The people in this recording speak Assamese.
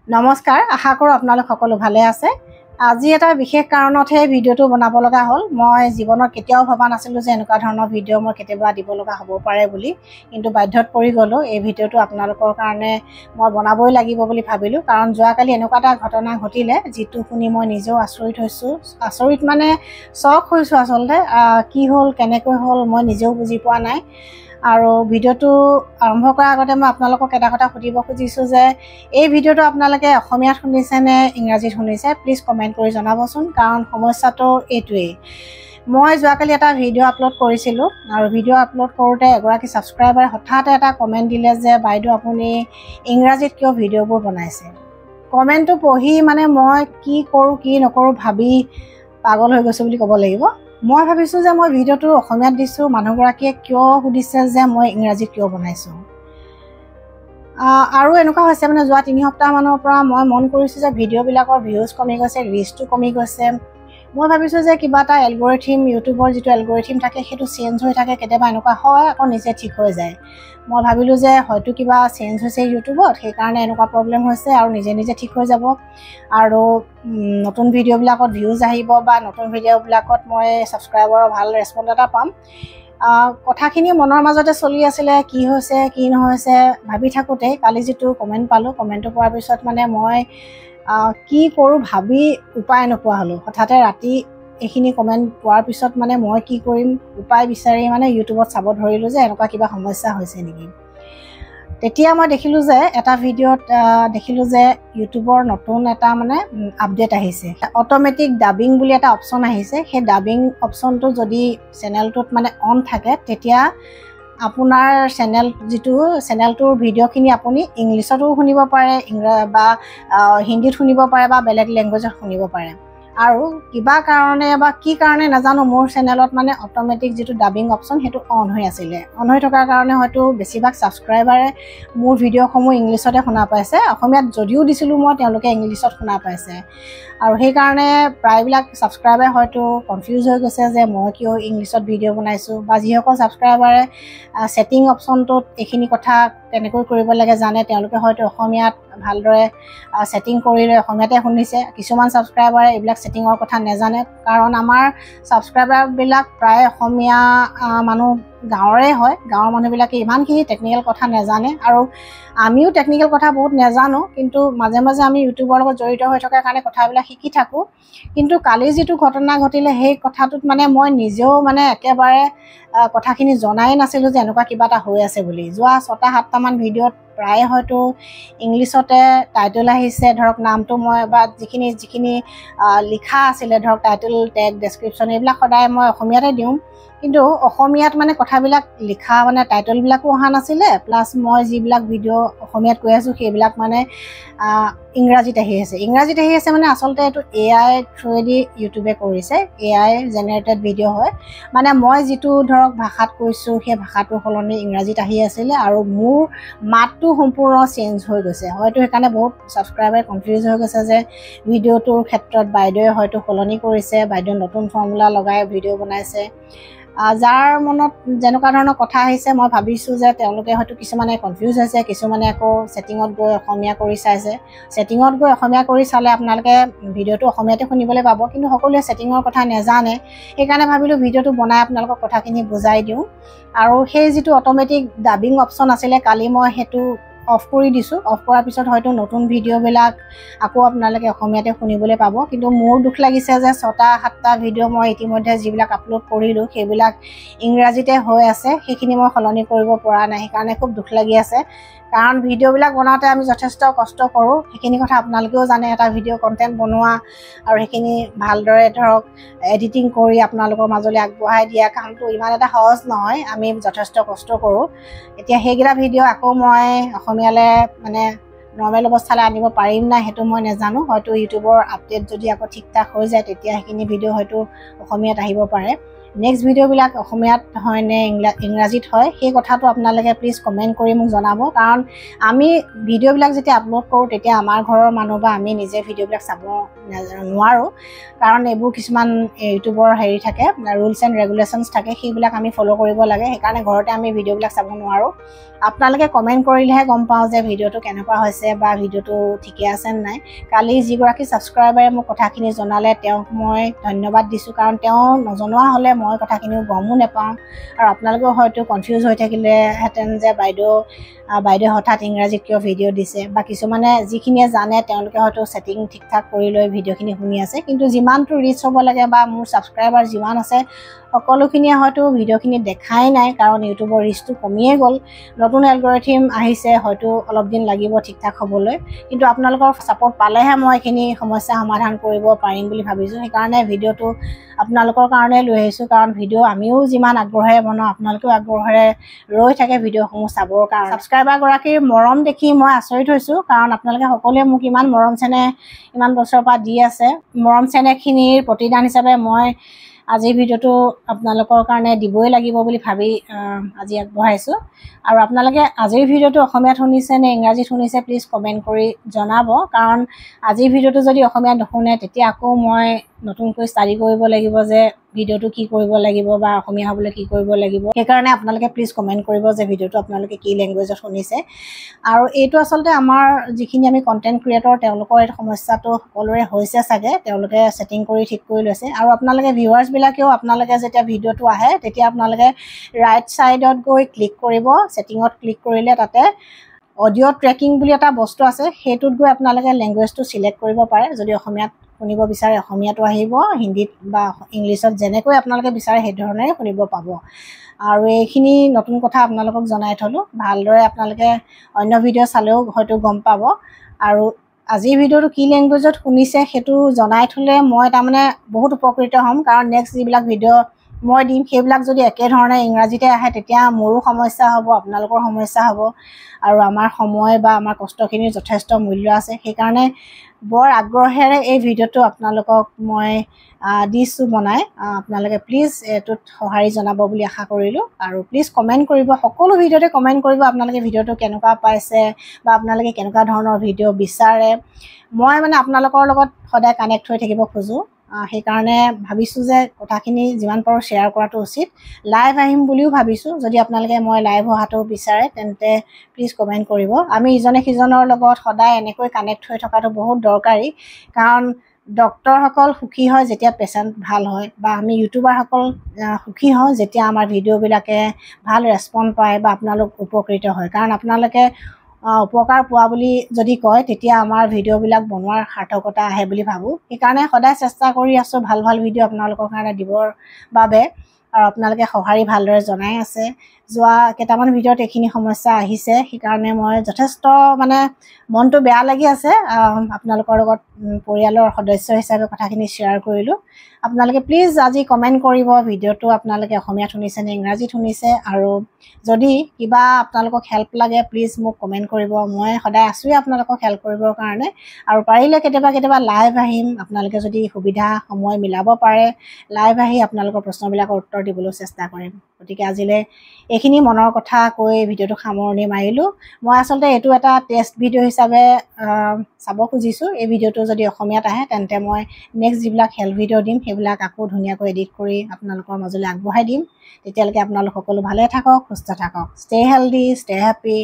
নমস্কাৰ, আশা কৰোঁ আপোনালোক সকলো ভালে আছে। আজি এটা বিশেষ কাৰণতহে ভিডিঅ'টো বনাব লগা হ'ল। মই জীৱনত কেতিয়াও ভবা নাছিলোঁ যে এনেকুৱা ধৰণৰ ভিডিঅ' মই কেতিয়াবা দিব লগা হ'ব পাৰে বুলি, কিন্তু বাধ্যত পৰি গ'লোঁ। এই ভিডিঅ'টো আপোনালোকৰ কাৰণে মই বনাবই লাগিব বুলি ভাবিলোঁ, কাৰণ যোৱাকালি এনেকুৱা এটা ঘটনা ঘটিলে যিটো শুনি মই নিজেও আচৰিত হৈছোঁ। আচৰিত মানে শ্বক হৈছোঁ আচলতে। কি হ'ল, কেনেকৈ হ'ল মই নিজেও বুজি পোৱা নাই। আৰু ভিডিঅ'টো আৰম্ভ কৰাৰ আগতে মই আপোনালোকক এটা কথা সুধিব খুজিছোঁ যে এই ভিডিঅ'টো আপোনালোকে অসমীয়াত শুনিছে নে ইংৰাজীত শুনিছে, প্লিজ কমেণ্ট কৰি জনাবচোন, কাৰণ সমস্যাটো এইটোৱেই। মই যোৱাকালি এটা ভিডিঅ' আপলোড কৰিছিলোঁ, আৰু ভিডিঅ' আপলোড কৰোঁতে এগৰাকী ছাবস্ক্ৰাইবাৰে হঠাতে এটা কমেণ্ট দিলে যে বাইদেউ আপুনি ইংৰাজীত কিয় ভিডিঅ'বোৰ বনাইছে। কমেণ্টটো পঢ়ি মানে মই কি কৰোঁ কি নকৰোঁ ভাবি পাগল হৈ গৈছোঁ বুলি ক'ব লাগিব। মই ভাবিছোঁ যে মই ভিডিঅ'টো অসমীয়াত দিছোঁ, মানুহগৰাকীয়ে কিয় সুধিছে যে মই ইংৰাজীত কিয় বনাইছোঁ। আৰু এনেকুৱা হৈছে মানে যোৱা 3 সপ্তাহমানৰ পৰা মই মন কৰিছোঁ যে ভিডিঅ'বিলাকৰ ভিউজ কমি গৈছে, ৰিচটো কমি গৈছে। মই ভাবিছোঁ যে কিবা এটা এলগৰিথিম, ইউটিউবৰ যিটো এলগৰিথিম থাকে সেইটো চেঞ্জ হৈ থাকে, কেতিয়াবা এনেকুৱা হয় আকৌ নিজে ঠিক হৈ যায়। মই ভাবিলোঁ যে হয়তো কিবা চেঞ্জ হৈছে ইউটিউবত, সেইকাৰণে এনেকুৱা প্ৰব্লেম হৈছে আৰু নিজে নিজে ঠিক হৈ যাব, আৰু নতুন ভিডিঅ'বিলাকত ভিউজ আহিব বা নতুন ভিডিঅ'বিলাকত মই ছাবস্ক্ৰাইবাৰৰ ভাল ৰেচপন্স এটা পাম। কথাখিনি মনৰ মাজতে চলি আছিলে, কি হৈছে কি নহৈছে ভাবি থাকোঁতে কালি যিটো কমেণ্ট পালোঁ, কমেণ্টটো পোৱাৰ পিছত মানে মই কি কৰোঁ ভাবি উপায় নোপোৱা হ'লোঁ। হঠাতে ৰাতি এইখিনি কমেণ্ট পোৱাৰ পিছত মানে মই কি কৰিম উপায় বিচাৰি মানে ইউটিউবত চাব ধৰিলোঁ যে এনেকুৱা কিবা সমস্যা হৈছে নেকি। তেতিয়া মই দেখিলোঁ যে এটা ভিডিঅ'ত দেখিলোঁ যে ইউটিউবৰ নতুন এটা মানে আপডেট আহিছে, অট'মেটিক ডাবিং বুলি এটা অপশ্যন আহিছে। সেই ডাবিং অপশ্যনটো যদি চেনেলটোত মানে অন থাকে, তেতিয়া আপোনাৰ চেনেলটোৰ ভিডিঅ'খিনি আপুনি ইংলিছতো শুনিব পাৰে, বা হিন্দীত শুনিব পাৰে, বা বেলেগ লেংগুৱেজত শুনিব পাৰে। আৰু কিবা কাৰণে বা কি কাৰণে নাজানো, মোৰ চেনেলত মানে অট'মেটিক যিটো ডাবিং অপশ্যন সেইটো অন হৈ আছিলে। অন হৈ থকাৰ কাৰণে হয়তো বেছিভাগ ছাবস্ক্ৰাইবাৰে মোৰ ভিডিঅ'সমূহ ইংলিছতে শুনা পাইছে। অসমীয়াত যদিও দিছিলোঁ মই, তেওঁলোকে ইংলিছত শুনা পাইছে, আৰু সেইকাৰণে প্ৰায়বিলাক ছাবস্ক্ৰাইবাৰে হয়তো কনফিউজ হৈ গৈছে যে মই কিয় ইংলিছত ভিডিঅ' বনাইছোঁ, বা যিসকল ছাবস্ক্ৰাইবাৰে ছেটিং অপশ্যনটোত এইখিনি কথা কেনেকৈ কৰিব লাগে জানে, তেওঁলোকে হয়তো অসমীয়াত ভালদৰে ছেটিং কৰি লৈ অসমীয়াতে শুনিছে। কিছুমান ছাবস্ক্ৰাইবাৰে এইবিলাক ছেটিঙৰ কথা নাজানে, কাৰণ আমাৰ ছাবস্ক্ৰাইবাৰবিলাক প্ৰায় অসমীয়া মানুহ গাঁৱৰে হয়। গাঁৱৰ মানুহবিলাকে ইমানখিনি টেকনিকেল কথা নাজানে, আৰু আমিও টেকনিকেল কথা বহুত নাজানো, কিন্তু মাজে মাজে আমি ইউটিউবৰ লগত জড়িত হৈ থকাৰ কাৰণে কথাবিলাক শিকি থাকোঁ। কিন্তু কালি যিটো ঘটনা ঘটিলে সেই কথাটোত মানে মই নিজেও মানে একেবাৰে কথাখিনি জনাই নাছিলোঁ যে এনেকুৱা কিবা এটা হৈ আছে বুলি। যোৱা 6-7টামান ভিডিঅ'ত প্ৰায় হয়তো ইংলিছতে টাইটেল আহিছে, ধৰক নামটো মই বা যিখিনি লিখা আছিলে, ধৰক টাইটেল, টেগ, ডেছক্ৰিপশ্যন এইবিলাক সদায় মই অসমীয়াতে দিওঁ, কিন্তু অসমীয়াত মানে কথাবিলাক লিখা মানে টাইটেলবিলাকো অহা নাছিলে, প্লাছ মই যিবিলাক ভিডিঅ' অসমীয়াত কৈ আছোঁ সেইবিলাক মানে ইংৰাজীত আহি আছে মানে আচলতে এইটো AI থ্ৰুৱেদি ইউটিউবে কৰিছে। AI জেনেৰেটেড ভিডিঅ' হয়, মানে মই যিটো ধৰক ভাষাত কৈছোঁ সেই ভাষাটোৰ সলনি ইংৰাজীত আহি আছিলে, আৰু মোৰ মাতটো সম্পূৰ্ণ চেঞ্জ হৈ গৈছে। হয়তো সেইকাৰণে বহুত ছাবস্ক্ৰাইবাৰে কনফিউজ হৈ গৈছে যে ভিডিঅ'টোৰ ক্ষেত্ৰত বাইদেৱে হয়তো সলনি কৰিছে, বাইদেৱে নতুন ফৰ্মুলা লগাই ভিডিঅ' বনাইছে। যাৰ মনত যেনেকুৱা ধৰণৰ কথা আহিছে, মই ভাবিছোঁ যে তেওঁলোকে হয়তো কিছুমানে কনফিউজ হৈছে, কিছুমানে আকৌ ছেটিঙত গৈ অসমীয়া কৰি চাইছে। ছেটিঙত গৈ অসমীয়া কৰি চালে আপোনালোকে ভিডিঅ'টো অসমীয়াতে শুনিবলৈ পাব, কিন্তু সকলোৱে ছেটিঙৰ কথা নাজানে। সেইকাৰণে ভাবিলোঁ ভিডিঅ'টো বনাই আপোনালোকক কথাখিনি বুজাই দিওঁ। আৰু সেই যিটো অট'মেটিক ডাবিং অপশ্যন আছিলে, কালি মই সেইটো অফ কৰি দিছোঁ। অফ কৰাৰ পিছত হয়তো নতুন ভিডিঅ'বিলাক আকৌ আপোনালোকে অসমীয়াতে শুনিবলৈ পাব। কিন্তু মোৰ দুখ লাগিছে যে 6-7টা ভিডিঅ' মই ইতিমধ্যে যিবিলাক আপলোড কৰিলোঁ সেইবিলাক ইংৰাজীতে হৈ আছে, সেইখিনি মই সলনি কৰিব পৰা নাই। সেইকাৰণে খুব দুখ লাগি আছে, কাৰণ ভিডিঅ'বিলাক বনাওঁতে আমি যথেষ্ট কষ্ট কৰোঁ। সেইখিনি কথা আপোনালোকেও জানে, এটা ভিডিঅ' কণ্টেণ্ট বনোৱা আৰু সেইখিনি ভালদৰে ধৰক এডিটিং কৰি আপোনালোকৰ মাজলৈ আগবঢ়াই দিয়া কামটো ইমান এটা সহজ নহয়, আমি যথেষ্ট কষ্ট কৰোঁ। এতিয়া সেইকেইটা ভিডিঅ' আকৌ মই অসমীয়ালৈ মানে নৰ্মেল অৱস্থালৈ আনিব পাৰিম নাই সেইটো মই নাজানো। হয়তো ইউটিউবৰ আপডেট যদি আকৌ ঠিক ঠাক হৈ যায়, তেতিয়া সেইখিনি ভিডিঅ' হয়তো অসমীয়াত আহিব পাৰে। নেক্সট ভিডিঅ'বিলাক অসমীয়াত হয় নে ইংৰাজীত হয় সেই কথাটো আপোনালোকে প্লিজ কমেণ্ট কৰি মোক জনাব। কাৰণ আমি ভিডিঅ'বিলাক যেতিয়া আপলোড কৰোঁ তেতিয়া আমাৰ ঘৰৰ মানুহ বা আমি নিজে ভিডিঅ'বিলাক চাব নোৱাৰোঁ, কাৰণ এইবোৰ কিছুমান ইউটিউবৰ হেৰি থাকে, ৰুলছ এণ্ড ৰেগুলেশ্যনছ থাকে, সেইবিলাক আমি ফ'ল' কৰিব লাগে। সেইকাৰণে ঘৰতে আমি ভিডিঅ'বিলাক চাব নোৱাৰোঁ। আপোনালোকে কমেণ্ট কৰিলেহে গম পাওঁ যে ভিডিঅ'টো কেনেকুৱা হৈছে বা ভিডিঅ'টো ঠিকে আছে নে নাই। কালি যিগৰাকী ছাবস্ক্ৰাইবাৰে মোক কথাখিনি জনালে তেওঁক মই ধন্যবাদ দিছোঁ, কাৰণ তেওঁ নজনোৱা হ'লে মই কথাখিনি গমো নাপাওঁ আৰু আপোনালোকেও হয়তো কনফিউজ হৈ থাকিলেহেঁতেন যে বাইদেউ হঠাৎ ইংৰাজীত কিয় ভিডিঅ' দিছে, বা কিছুমানে যিখিনিয়ে জানে তেওঁলোকে হয়তো ছেটিং ঠিক ঠাক কৰি লৈ ভিডিঅ'খিনি শুনি আছে। কিন্তু যিমানটো ৰিচ হ'ব লাগে বা মোৰ ছাবস্ক্ৰাইবাৰ যিমান আছে সকলোখিনিয়ে হয়তো ভিডিঅ'খিনি দেখাই নাই, কাৰণ ইউটিউবৰ ৰিচটো কমিয়ে গ'ল। নতুন এলগৰিথম আহিছে, হয়তো অলপ দিন লাগিব ঠিক ঠাক হ'বলৈ, কিন্তু আপোনালোকৰ ছাপোৰ্ট পালেহে মই এইখিনি সমস্যা সমাধান কৰিব পাৰিম বুলি ভাবিছোঁ। সেইকাৰণে ভিডিঅ'টো আপোনালোকৰ কাৰণে লৈ আহিছোঁ, কাৰণ ভিডিঅ' আমিও যিমান আগ্ৰহেৰে বনাওঁ আপোনালোকেও আগ্ৰহেৰে ৰৈ থাকে ভিডিঅ'সমূহ চাবৰ কাৰণে। ছাবস্ক্ৰাইবাৰগৰাকীৰ মৰম দেখি মই আচৰিত হৈছোঁ, কাৰণ আপোনালোকে সকলোৱে মোক ইমান মৰম চেনেহ ইমান বছৰৰ পৰা দি আছে। মৰম চেনেহখিনিৰ প্ৰতিদান হিচাপে মই আজিৰ ভিডিঅ'টো আপোনালোকৰ কাৰণে দিবই লাগিব বুলি ভাবি আজি আগবঢ়াইছোঁ। আৰু আপোনালোকে আজিৰ ভিডিঅ'টো অসমীয়াত শুনিছে নে ইংৰাজীত শুনিছে প্লিজ কমেণ্ট কৰি জনাব, কাৰণ আজিৰ ভিডিঅ'টো যদি অসমীয়াত নুশুনে তেতিয়া আকৌ মই নতুনকৈ ষ্টাডি কৰিব লাগিব যে ভিডিঅ'টো কি কৰিব লাগিব বা অসমীয়া হ'বলৈ কি কৰিব লাগিব। সেইকাৰণে আপোনালোকে প্লিজ কমেণ্ট কৰিব যে ভিডিঅ'টো আপোনালোকে কি লেংগুৱেজত শুনিছে। আৰু এইটো আচলতে আমাৰ যিখিনি আমি কণ্টেণ্ট ক্ৰিয়েটৰ তেওঁলোকৰ এই সমস্যাটো সকলোৰে হৈছে চাগে, তেওঁলোকে ছেটিং কৰি ঠিক কৰি লৈছে। আৰু আপোনালোকে ভিউৱাৰ্ছবিলাকেও আপোনালোকে যেতিয়া ভিডিঅ'টো আহে তেতিয়া আপোনালোকে ৰাইট ছাইডত গৈ ক্লিক কৰিব, ছেটিঙত ক্লিক কৰিলে তাতে অডিঅ' ট্ৰেকিং বুলি এটা বস্তু আছে, সেইটোত গৈ আপোনালোকে লেংগুৱেজটো ছিলেক্ট কৰিব পাৰে। যদি অসমীয়াত শুনিব বিচাৰে অসমীয়াটো আহিব, হিন্দীত বা ইংলিছত যেনেকৈ আপোনালোকে বিচাৰে সেইধৰণে শুনিব পাব। আৰু এইখিনি নতুন কথা আপোনালোকক জনাই থ'লোঁ, ভালদৰে আপোনালোকে অন্য ভিডিঅ' চালেও হয়তো গম পাব। আৰু আজিৰ ভিডিঅ'টো কি লেংগুৱেজত শুনিছে সেইটো জনাই থ'লে মই তাৰমানে বহুত উপকৃত হ'ম, কাৰণ নেক্সট যিবিলাক ভিডিঅ' মই দিম সেইবিলাক যদি একেধৰণে ইংৰাজীতে আহে তেতিয়া মোৰো সমস্যা হ'ব, আপোনালোকৰ সমস্যা হ'ব, আৰু আমাৰ সময় বা আমাৰ কষ্টখিনিৰ যথেষ্ট মূল্য আছে। সেইকাৰণে বৰ আগ্ৰহেৰে এই ভিডিঅ'টো আপোনালোকক মই দিছোঁ বনাই। আপোনালোকে প্লিজ এইটোত সঁহাৰি জনাব বুলি আশা কৰিলোঁ। আৰু প্লিজ কমেণ্ট কৰিব, সকলো ভিডিঅ'তে কমেণ্ট কৰিব আপোনালোকে ভিডিঅ'টো কেনেকুৱা পাইছে বা আপোনালোকে কেনেকুৱা ধৰণৰ ভিডিঅ' বিচাৰে। মই মানে আপোনালোকৰ লগত সদায় কানেক্ট হৈ থাকিব খোজোঁ, সেইকাৰণে ভাবিছোঁ যে কথাখিনি যিমান পাৰোঁ শ্বেয়াৰ কৰাটো উচিত। লাইভ আহিম বুলিও ভাবিছোঁ, যদি আপোনালোকে মই লাইভ অহাটো বিচাৰে তেন্তে প্লিজ কমেণ্ট কৰিব। আমি ইজনে সিজনৰ লগত সদায় এনেকৈ কানেক্ট হৈ থকাটো বহুত দৰকাৰী, কাৰণ ডক্তৰসকল সুখী হয় যেতিয়া পেচেণ্ট ভাল হয়, বা আমি ইউটিউবাৰসকল সুখী হওঁ যেতিয়া আমাৰ ভিডিঅ'বিলাকে ভাল ৰেচপন্স পায় বা আপোনালোক উপকৃত হয়। কাৰণ আপোনালোকে উপকাৰ পোৱা বুলি যদি কয় তেতিয়া আমাৰ ভিডিঅ'বিলাক বনোৱাৰ সাৰ্থকতা আহে বুলি ভাবোঁ। সেইকাৰণে সদায় চেষ্টা কৰি আছোঁ ভাল ভাল ভিডিঅ' আপোনালোকৰ কাৰণে দিবৰ বাবে, আৰু আপোনালোকে সঁহাৰি ভালদৰে জনাই আছে। যোৱা কেইটামান ভিডিঅ'ত এইখিনি সমস্যা আহিছে, সেইকাৰণে মই যথেষ্ট মানে মনটো বেয়া লাগি আছে। আপোনালোকৰ লগত পৰিয়ালৰ সদস্য হিচাপে কথাখিনি শ্বেয়াৰ কৰিলোঁ। আপোনালোকে প্লিজ আজি কমেণ্ট কৰিব ভিডিঅ'টো আপোনালোকে অসমীয়াত শুনিছে নে ইংৰাজীত শুনিছে, আৰু যদি কিবা আপোনালোকক হেল্প লাগে প্লিজ মোক কমেণ্ট কৰিব। মই সদায় আছোঁৱেই আপোনালোকক হেল্প কৰিবৰ কাৰণে, আৰু পাৰিলে কেতিয়াবা লাইভ আহিম, আপোনালোকে যদি সুবিধা সময় মিলাব পাৰে লাইভ আহি আপোনালোকৰ প্ৰশ্নবিলাকৰ উত্তৰ দিবলৈ চেষ্টা কৰিম। গতিকে আজিলৈ এইখিনি মনৰ কথা কৈ ভিডিঅ'টো সামৰণি মাৰিলোঁ। মই আচলতে এইটো এটা টেষ্ট ভিডিঅ' হিচাপে চাব খুজিছোঁ। এই ভিডিঅ'টো যদি অসমীয়াত আহে তেন্তে মই নেক্সট যিবিলাক হেল্প ভিডিঅ' দিম সেইবিলাক আকৌ ধুনীয়াকৈ এডিট কৰি আপোনালোকৰ মাজলৈ আগবঢ়াই দিম। তেতিয়ালৈকে আপোনালোক সকলো ভালে থাকক, সুস্থ থাকক। Stay healthy, stay happy.